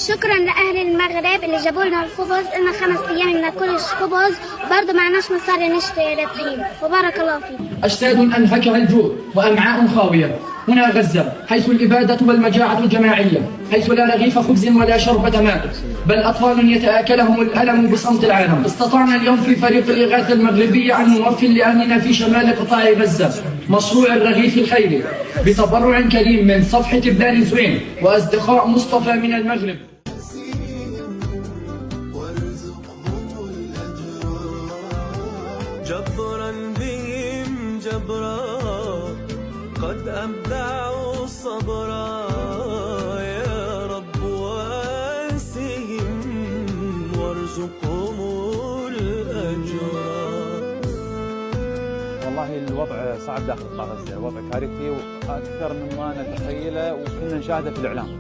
شكرا لأهل المغرب اللي جابوا لنا الخبز، لنا 5 أيام ما ناكلش خبز وبرضه معناش مصاري نشتري طحين، وبارك الله فيك. أجساد أنهكها الجوع وأمعاء خاوية. هنا غزة حيث الإبادة والمجاعة الجماعية، حيث لا رغيف خبز ولا شربة ماء، بل أطفال يتآكلهم الألم بصمت العالم. استطعنا اليوم في فريق الإغاثة المغربية أن نوفر لأهلنا في شمال قطاع غزة مشروع الرغيف الخيري بتبرع كريم من صفحة بلال زوين وأصدقاء مصطفى من المغرب. جبرا بهم جبرا قد أبدعوا الصبر، يا رب واسهم وارزقهم الأجر. والله الوضع صعب داخل قطاع غزة، الوضع كارثي وأكثر مما نتخيله وكنا نشاهده في الإعلام.